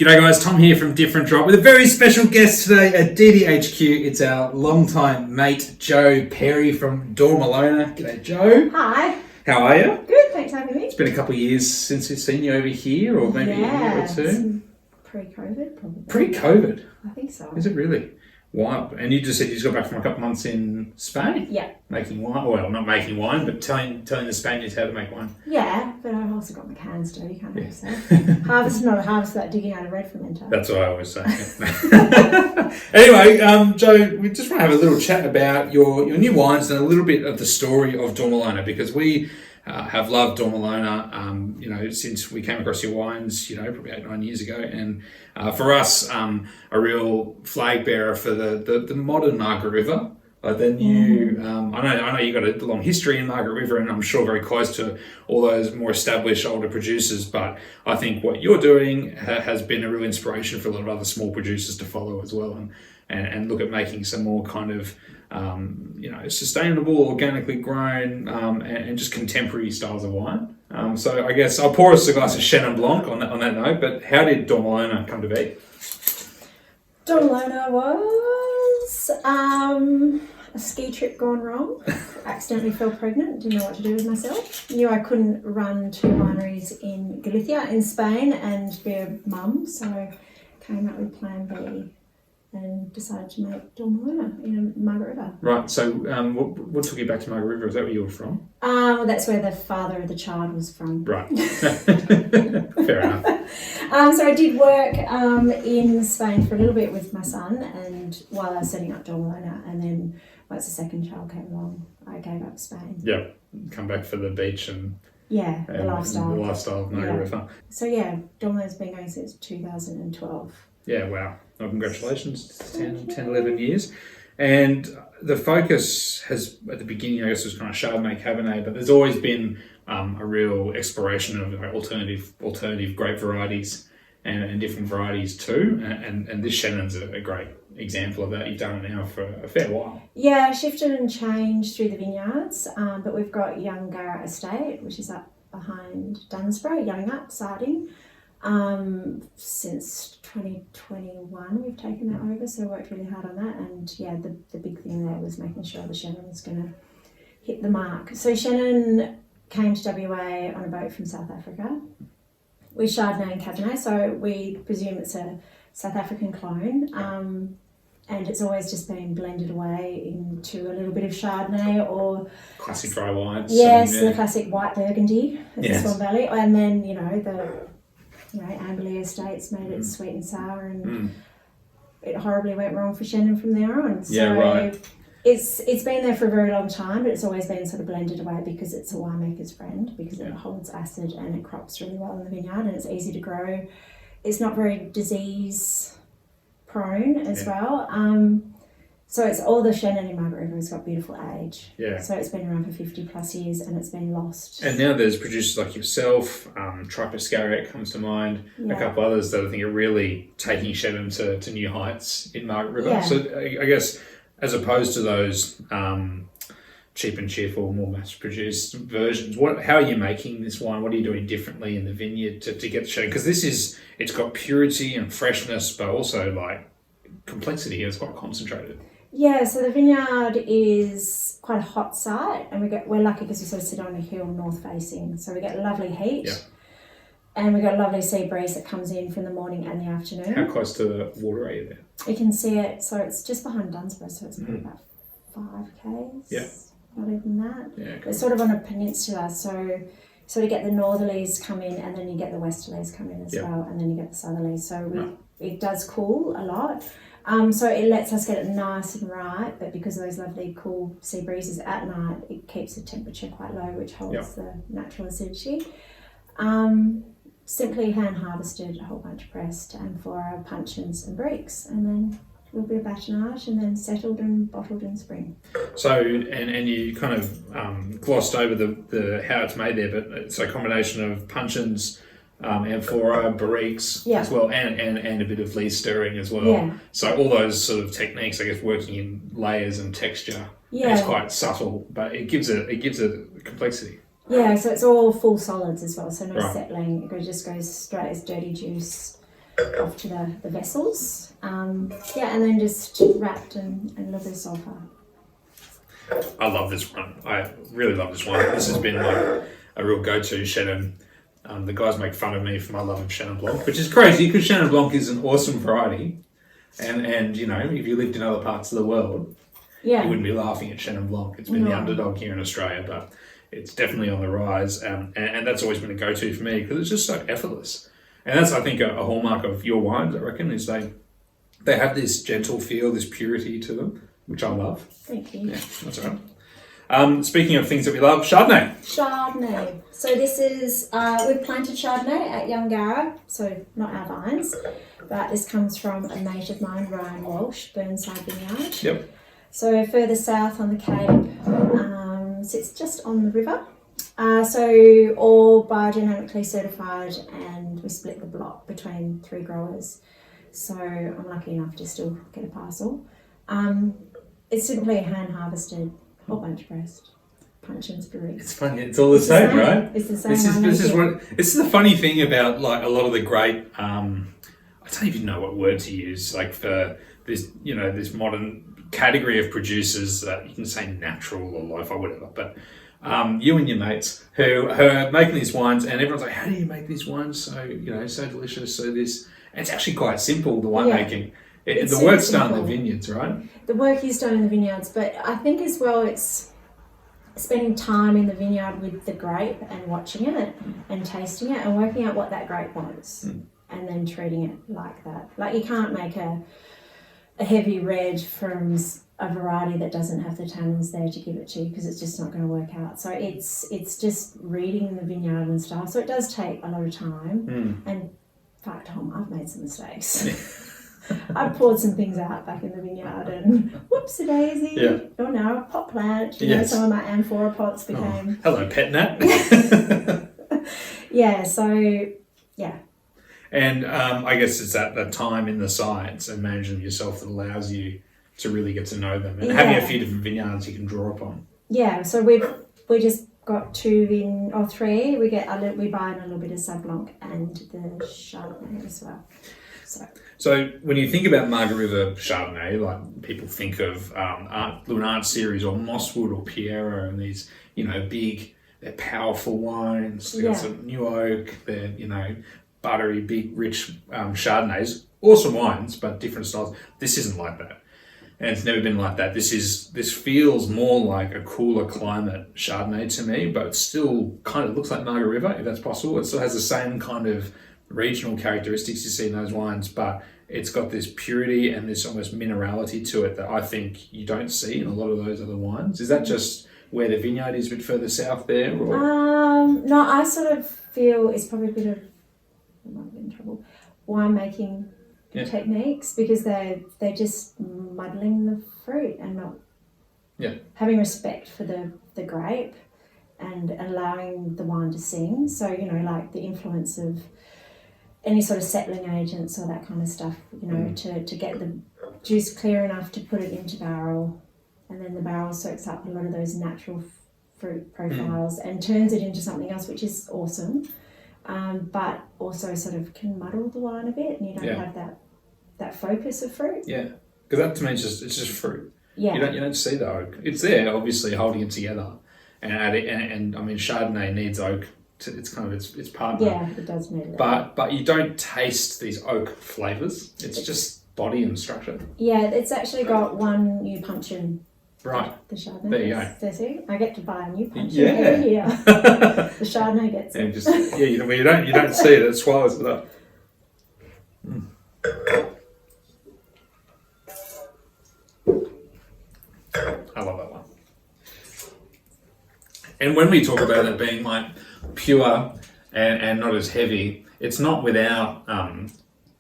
G'day guys, Tom here from Different Drop with a very special guest today at DDHQ. It's our longtime mate, Joe Perry from Dormilona. G'day, Joe. Hi. How are you? Good, thanks for having me. It's been a couple of years since we've seen you over here, or maybe a year or two. Pre-COVID, probably. Pre-COVID? I think so. Is it really? Wow. And you just said you just got back from a couple of months in Spain? Yeah. Making wine. Well, not making wine, but telling the Spaniards how to make wine. Yeah, but I've also got my cans dirty, can't I say? Harvest, not a harvest without digging out a red fermenter. That's what I always say. Anyway, Joe, we just want to have a little chat about your new wines and a little bit of the story of Dormilona, because we have loved Dormilona, since we came across your wines, probably 8-9 years ago. And for us, a real flag bearer for the modern Margaret River. Like the new, I know you got a long history in Margaret River, and I'm sure very close to all those more established older producers. But I think what you're doing has been a real inspiration for a lot of other small producers to follow as well, and look at making some more kind of sustainable, organically grown, and just contemporary styles of wine. So I guess I'll pour us a glass of Chenin Blanc on that note. But how did Dormilona come to be? Dormilona was a ski trip gone wrong. Accidentally fell pregnant, didn't know what to do with myself. Knew I couldn't run 2 wineries in Galicia in Spain and be a mum, so came up with Plan B and decided to make Dormilona in Margaret River. Right, so what took you back to Margaret River? Is that where you were from? Well, that's where the father of the child was from. Right. Fair enough. So I did work in Spain for a little bit with my son, and while I was setting up Dormilona, and then once the second child came along, I gave up Spain. Yeah, come back for the beach and the lifestyle. The lifestyle of Margaret River. So yeah, Dormilona's been going since 2012. Yeah, wow. Well, congratulations, 10, 11 years. And the focus has, at the beginning, I guess, was kind of Chardonnay, Cabernet, but there's always been a real exploration of alternative grape varieties and different varieties too. And this Chenin's a great example of that. You've done it now for a fair while. Yeah, shifted and changed through the vineyards, but we've got Young Garrett Estate, which is up behind Dunsborough, Young Up, Sarding. Since 2021 we've taken that over, so worked really hard on that. And yeah, the big thing there was making sure the Chenin was going to hit the mark. So Chenin came to WA on a boat from South Africa with Chardonnay and Cabernet, so we presume it's a South African clone, and it's always just been blended away into a little bit of Chardonnay or classic dry wines. Yes, the classic white Burgundy at the Swan Valley, and then Amberley Estates made it sweet and sour, and it horribly went wrong for Chenin from there on. So it's been there for a very long time, but it's always been sort of blended away because it's a winemaker's friend, because it holds acid and it crops really well in the vineyard, and it's easy to grow. It's not very disease prone as well. So it's all the Chenin in Margaret River has got beautiful age. Yeah. So it's been around for 50 plus years and it's been lost. And now there's producers like yourself, Triposcariot comes to mind, a couple others that I think are really taking Chenin to new heights in Margaret River. Yeah. So I guess as opposed to those cheap and cheerful, more mass-produced versions, how are you making this wine? What are you doing differently in the vineyard to get Chenin? Because it's got purity and freshness, but also like complexity here. It's quite concentrated. Yeah, so the vineyard is quite a hot site, and we're lucky because we sort of sit on a hill north facing, so we get lovely heat, and we got a lovely sea breeze that comes in from the morning and the afternoon. How close to the water are you there? You can see it, so it's just behind Dunsborough, so it's probably about 5 k's. Yeah, not even that. Yeah, cool. It's sort of on a peninsula, so sort of get the northerlies come in, and then you get the westerlies come in as well, and then you get the southerlies. So it does cool a lot. So it lets us get it nice and right, but because of those lovely cool sea breezes at night, it keeps the temperature quite low, which holds the natural acidity. Simply hand harvested, a whole bunch pressed, amphora, puncheons and breaks, and then a little bit of batonnage, and then settled and bottled in spring. So, and you kind of glossed over the how it's made there, but it's a combination of puncheons, amphora, barriques as well, and a bit of lees stirring as well. Yeah. So all those sort of techniques, I guess, working in layers and texture. Yeah. It's quite subtle, but it gives a complexity. Yeah, so it's all full solids as well, so no settling. It just goes straight as dirty juice off to the vessels. And then just wrapped and a little bit of sulphur. I love this one. I really love this one. This has been like a real go-to Chenin. The guys make fun of me for my love of Chenin Blanc, which is crazy because Chenin Blanc is an awesome variety. And you know, if you lived in other parts of the world, you wouldn't be laughing at Chenin Blanc. It's been the underdog here in Australia, but it's definitely on the rise. And that's always been a go-to for me because it's just so effortless. And that's, I think, a hallmark of your wines, I reckon, is they have this gentle feel, this purity to them, which I love. Thank you. Yeah, that's all right. Speaking of things that we love, Chardonnay. Chardonnay. So this is, we've planted Chardonnay at Youngara, so not our vines, but this comes from a mate of mine, Ryan Walsh, Burnside Vineyard. Yep. So further south on the Cape, sits just on the river. So all biodynamically certified, and we split the block between 3 growers. So I'm lucky enough to still get a parcel. It's simply hand harvested, whole bunch pressed, punch and spirit. It's funny. It's all the same, right? It's the same. This is the funny thing about like a lot of the great. I don't even know what word to use. Like for this, you know, this modern category of producers that you can say natural or lo-fi, whatever. But you and your mates who are making these wines, and everyone's like, "How do you make these wines so so delicious?" So this, and it's actually quite simple. The winemaking. The work's done in the vineyards, right? The work is done in the vineyards, but I think as well it's spending time in the vineyard with the grape and watching it and tasting it and working out what that grape wants and then treating it like that. Like you can't make a heavy red from a variety that doesn't have the tannins there to give it to you because it's just not going to work out. So it's just reading the vineyard and stuff. So it does take a lot of time. And fuck Tom, I've made some mistakes. I poured some things out back in the vineyard and whoopsie-daisy. Yeah. Oh no, a pot plant. You know, some of my amphora pots became... hello, pet nat. Yeah. And I guess it's that time in the science and managing yourself that allows you to really get to know them and having a few different vineyards you can draw upon. Yeah, so we just got 2 or 3. We buy in a little bit of Sauv Blanc and the Chardonnay as well. So when you think about Margaret River Chardonnay, like people think of Blue Art Series or Mosswood or Piero and these, big, they're powerful wines. They've got some new oak, they're, buttery, big, rich Chardonnays. Awesome wines, but different styles. This isn't like that. And it's never been like that. This feels more like a cooler climate Chardonnay to me, but it still kind of looks like Margaret River, if that's possible. It still has the same kind of regional characteristics you see in those wines, but it's got this purity and this almost minerality to it that I think you don't see in a lot of those other wines. Is that just where the vineyard is a bit further south there? Or? No, I sort of feel it's probably a bit of, I might get in trouble, winemaking techniques because they're just muddling the fruit and not having respect for the grape and allowing the wine to sing. So, like the influence of any sort of settling agents or that kind of stuff, to get the juice clear enough to put it into barrel, and then the barrel soaks up a lot of those natural fruit profiles and turns it into something else, which is awesome, but also sort of can muddle the wine a bit, and you don't have that focus of fruit. Yeah, because that to me it's just fruit. Yeah, you don't see the oak. It's there, obviously, holding it together, and I mean Chardonnay needs oak. It's kind of its partner. Yeah, it does need it. But you don't taste these oak flavours. It's just body and structure. Yeah, it's actually got one new puncheon. Right. The Chardonnay. There you go. See, I get to buy a new puncheon every year. The Chardonnay gets it. And you don't see it. It swallows it up. I love that one. And when we talk about it being like pure and not as heavy, it's not without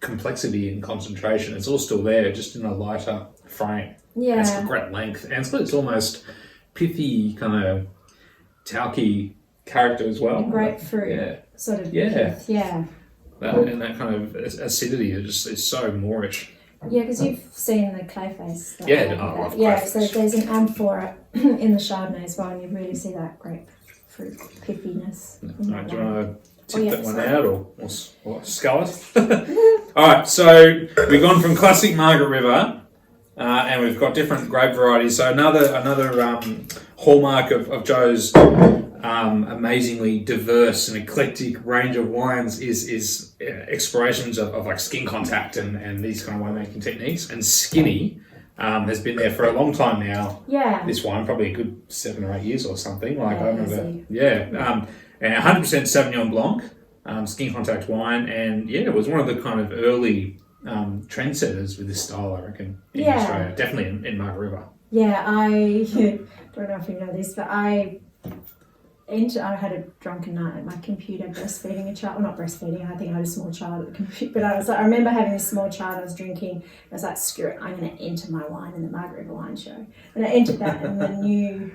complexity and concentration. It's all still there, just in a lighter frame. Yeah. It's got great length. And it's almost pithy, kind of talky character as well. Grapefruit sort of pith. Yeah. That kind of acidity is so moreish. Yeah, because you've seen the clay face. I love clay face. So there's an amphora in the Chardonnay as well, and you really see that grapefruit pithiness. Do you want to tip that one out or scull it? All right, so we've gone from classic Margaret River, and we've got different grape varieties. So another hallmark of Joe's amazingly diverse and eclectic range of wines is explorations of like skin contact and these kind of winemaking techniques. And Skinnie has been there for a long time now. Yeah. This wine, probably a good 7 or 8 years or something. Like Yeah, I remember, easy. yeah. And 100% Sauvignon Blanc, skin contact wine, and yeah, it was one of the kind of early trendsetters with this style, I reckon, in Australia. Definitely in Margaret River. Yeah, I don't know if you know this, but I had a drunken night at my computer breastfeeding a child. Well, not breastfeeding, I think I had a small child at the computer. But I remember having this small child I was drinking. I was like, screw it, I'm going to enter my wine in the Margaret River Wine Show. And I entered that in the new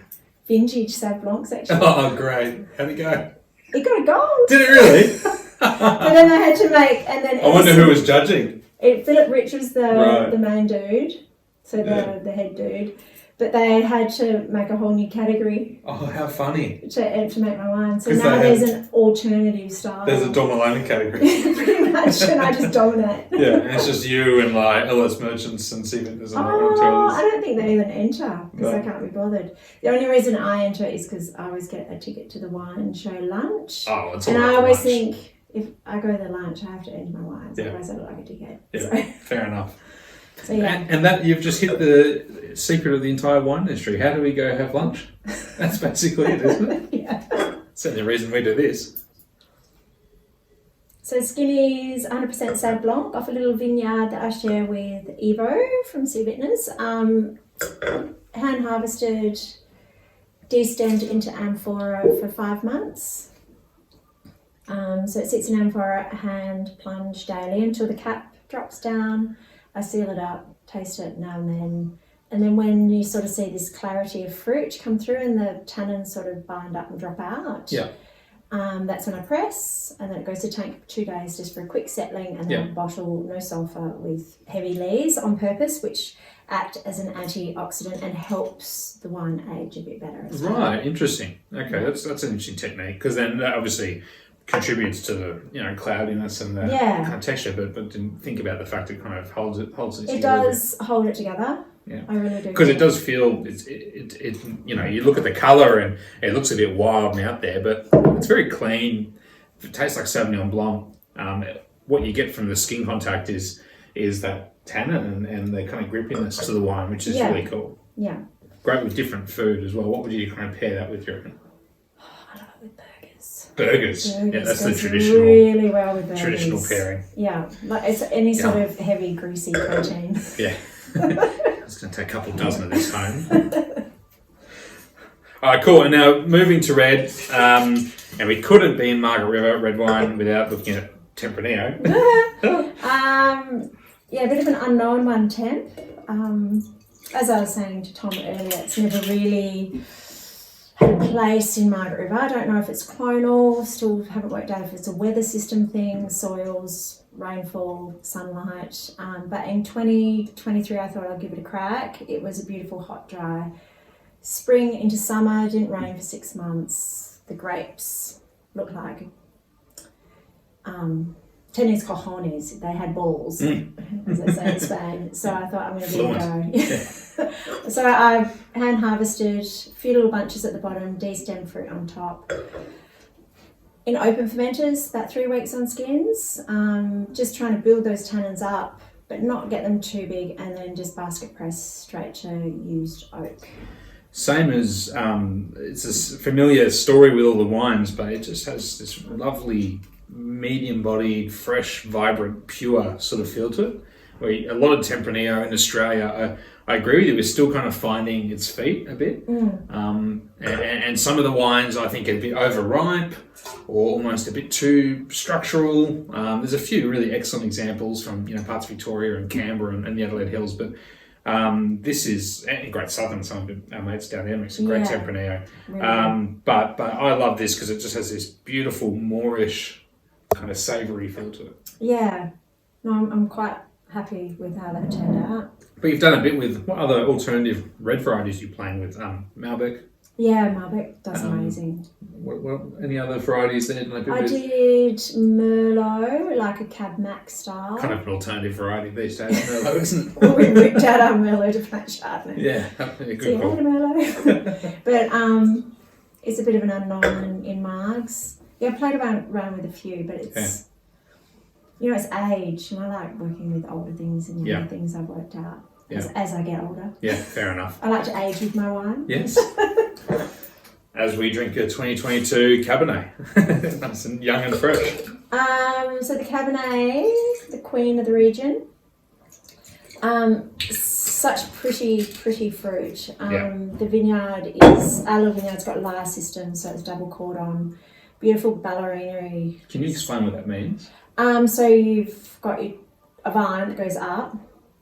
vintage Sauv Blanc section. Oh, great. How'd it go? It got a gold. Did it really? But then I had to make, and then... I wonder who was judging. Philip Rich was the main dude, so the head dude. But they had to make a whole new category. Oh, how funny. To make my wine. So now there's an alternative style. There's a Dormilona category. Pretty much, and I just dominate. Yeah, and it's just you and like LS Merchants and see if there's another one or two I others. don't think they even enter because I can't be bothered. The only reason I enter is because I always get a ticket to the wine show lunch. Oh, it's all and right I always lunch. think if I go to the lunch, I have to enter my wines. Otherwise, I look like a dickhead. Yeah, So, fair enough. so yeah. And that you've just hit the secret of the entire wine industry. How do we go have lunch? That's basically it, isn't it? Yeah. That's the only reason we do this. So Skinnie's 100% Sauv Blanc off a little vineyard that I share with Evo from Sea Vintners. Hand harvested, destemmed into amphora for 5 months. So it sits in amphora, hand plunge daily until the cap drops down. I seal it up, taste it now and then. And then when you sort of see this clarity of fruit come through and the tannins sort of bind up and drop out, that's when I press, and then it goes to tank for 2 days just for a quick settling, and then bottle, no sulphur, with heavy lees on purpose, which act as an antioxidant and helps the wine age a bit better as well. Right, interesting. Okay, that's an interesting technique, because then that obviously contributes to the cloudiness and the kind of texture, but didn't think about the fact it kind of holds it together. It does hold it together. Yeah, I really do. Because it does feel it you look at the colour and it looks a bit wild and out there, but it's very clean. It tastes like Sauvignon Blanc. What you get from the skin contact is that tannin and the kind of grippiness to the wine, which is really cool. Yeah. Great with different food as well. What would you kind of pair that with, you reckon? I love it with burgers. Burgers. Yeah, that's the goes traditional. Really well with burgers. Traditional pairing. Yeah, like it's any sort of heavy, greasy protein. Yeah. It's going to take a couple dozen of this home. All right, cool. And now moving to red, and we couldn't be in Margaret River red wine without looking at Tempranillo. Yeah, a bit of an unknown one, Temp. As I was saying to Tom earlier, it's never really had a place in Margaret River. I don't know if it's clonal, still haven't worked out if it's a weather system thing, soils, rainfall, sunlight. But in 2023, I thought I'd give it a crack. It was a beautiful, hot, dry spring into summer. Didn't rain for 6 months. The grapes looked like tenis cojones. They had balls, as they say in Spain. So I thought, I'm going to give it a go. Yeah. So I hand harvested a few little bunches at the bottom, de-stemmed fruit on top. In open fermenters, about 3 weeks on skins, just trying to build those tannins up, but not get them too big, and then just basket press straight to used oak. Same as, it's a familiar story with all the wines, but it just has this lovely medium-bodied, fresh, vibrant, pure sort of feel to it. Where a lot of Tempranillo in Australia, I agree with you, we're still kind of finding its feet a bit. And some of the wines I think are a bit overripe or almost a bit too structural. There's a few really excellent examples from parts of Victoria and Canberra and the Adelaide Hills, but this is and Great Southern. Some of our mates down there makes a great Tempranillo. Really. But I love this because it just has this beautiful Moorish kind of savoury feel to it. Yeah, no, I'm quite happy with how that turned out. But you've done a bit with what other alternative red varieties you're playing with? Malbec. Yeah, Margaret does amazing. What any other varieties then? Like I did Merlot, like a Cab Mac style. Kind of an alternative variety these days, Merlot, isn't it? Well, we ripped out our Merlot to plant Chardonnay. Yeah, good So call. a Merlot. But it's a bit of an unknown in Margs. Yeah, I played around with a few, but it's, you know, it's age. And I like working with older things and younger things I've worked out as I get older. Yeah, fair enough. I like to age with my wine. Yes. As we drink a 2022 Cabernet. Nice and young and fresh. So the Cabernet, the queen of the region. Such pretty fruit. The vineyard our little vineyard's got lyre system, so it's double cordon. Beautiful ballerinery. Can you explain what that means? So you've got a vine that goes up,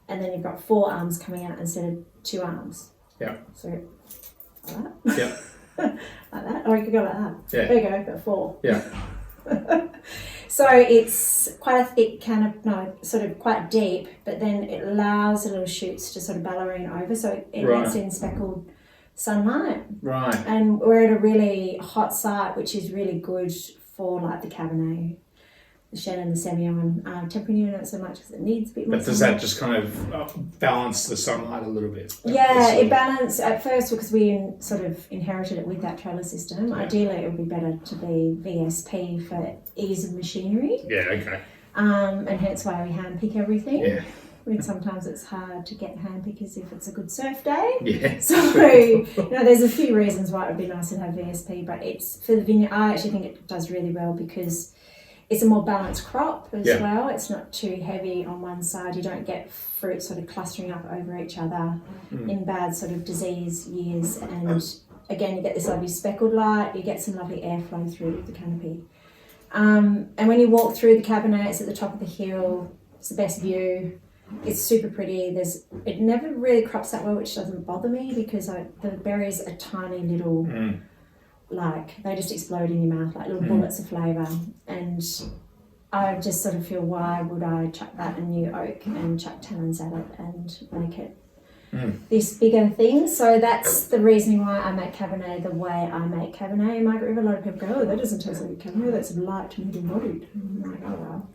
and then you've got 4 arms coming out instead of 2 arms. Yeah. So like that. Yeah. Like that. Or you could go like that. Yeah. There you go, got 4. Yeah. So it's quite a thick sort of quite deep, but then it allows the little shoots to sort of ballerine over, so it lets in speckled sunlight. Right. And we're at a really hot site, which is really good for like the Cabernet, the Chenin, the Semillon. Temperature not so much because it needs a bit more. But does that just kind of balance the sunlight a little bit? Yeah, it balanced at first because we sort of inherited it with that trailer system. Yeah. Ideally, it would be better to be VSP for ease of machinery. Yeah, okay. And hence why we hand pick everything. Yeah. When sometimes it's hard to get hand pickers if it's a good surf day. Yeah. So, you know, there's a few reasons why it would be nice to have VSP, but it's for the vineyard. I actually think it does really well because it's a more balanced crop as well. It's not too heavy on one side. You don't get fruit sort of clustering up over each other in bad sort of disease years. And again, you get this lovely speckled light. You get some lovely airflow through the canopy. And when you walk through the Cabernet, it's at the top of the hill. It's the best view. It's super pretty. It never really crops that well, which doesn't bother me because the berries are tiny little, like they just explode in your mouth like little bullets of flavour. And I just sort of feel, why would I chuck that in new oak and chuck tannins at it and make it this bigger thing? So that's the reasoning why I make Cabernet the way I make Cabernet. In Margaret River, a lot of people go, oh, that doesn't taste like Cabernet, that's light, medium bodied. And I'm like, oh well.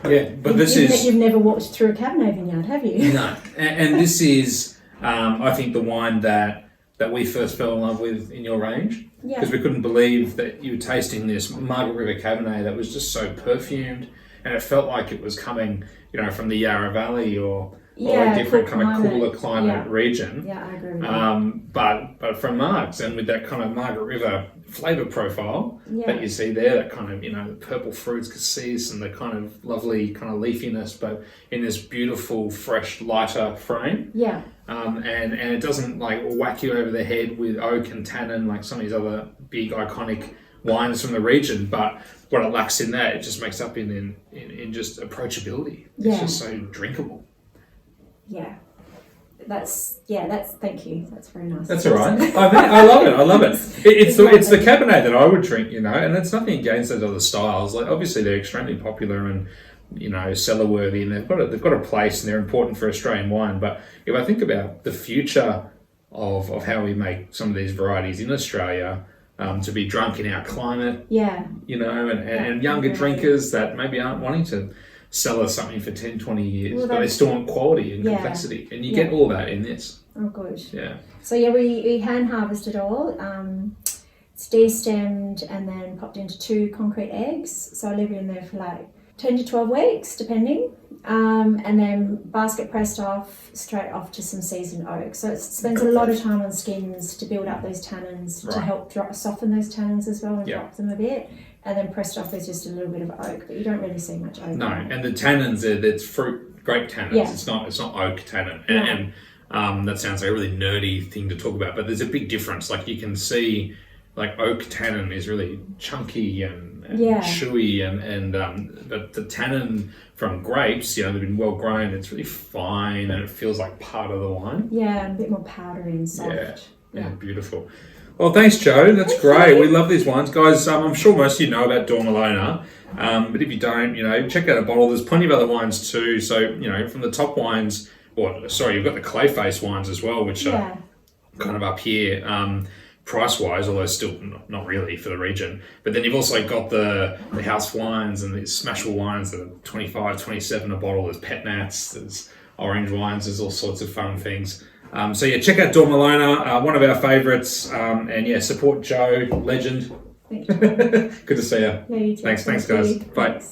Yeah, but this is... You've never walked through a Cabernet vineyard, have you? No, and this is, I think, the wine that we first fell in love with in your range. Yeah. Because we couldn't believe that you were tasting this Margaret River Cabernet that was just so perfumed, and it felt like it was coming, you know, from the Yarra Valley or a different kind of cooler climate region. Yeah, I agree with that. But from Marg's, and with that kind of Margaret River flavour profile that you see there, that kind of, you know, the purple fruits, cassis, and the kind of lovely kind of leafiness, but in this beautiful, fresh, lighter frame. Yeah. And it doesn't like whack you over the head with oak and tannin like some of these other big iconic wines from the region, but what it lacks in that, it just makes up in just approachability. It's just so drinkable. Yeah. That's thank you. That's very nice. That's all right. I love it. It's the Cabernet that I would drink, you know, and it's nothing against those other styles. Like obviously they're extremely popular and, you know, cellar worthy, and they've got a place and they're important for Australian wine. But if I think about the future of how we make some of these varieties in Australia, to be drunk in our climate, you know, and younger drinkers that maybe aren't wanting to sell us something for 10, 20 years, but they still want quality and complexity. And you get all that in this. Oh, good. Yeah. So, we hand harvest it all. It's de-stemmed and then popped into 2 concrete eggs. So I leave it in there for like 10 to 12 weeks, depending. And then basket pressed off, straight off to some seasoned oak. So it spends a lot of time on skins to build up those tannins, to help soften those tannins as well and drop them a bit. And then pressed off with just a little bit of oak, but you don't really see much oak. No, and the tannins, that's fruit, grape tannins. Yeah. It's not oak tannin. And that sounds like a really nerdy thing to talk about, but there's a big difference. Like you can see, like oak tannin is really chunky and chewy, but the tannin from grapes, you know, they've been well grown. It's really fine and it feels like part of the wine. Yeah, and a bit more powdery and soft. Yeah, beautiful. Well, thanks, Joe. That's great. We love these wines. Guys, I'm sure most of you know about Dormilona, but if you don't, you know, check out a bottle. There's plenty of other wines too. So, you know, from the top wines, you've got the clay face wines as well, which are kind of up here. price-wise, although still not really for the region. But then you've also got the house wines and the smashable wines that are 25, 27 a bottle. There's pet nats, there's orange wines, there's all sorts of fun things. So yeah, check out Dormilona, one of our favourites. And yeah, support Joe, legend. Thank you. Good to see you. Yeah, you too. Thanks guys. Bye.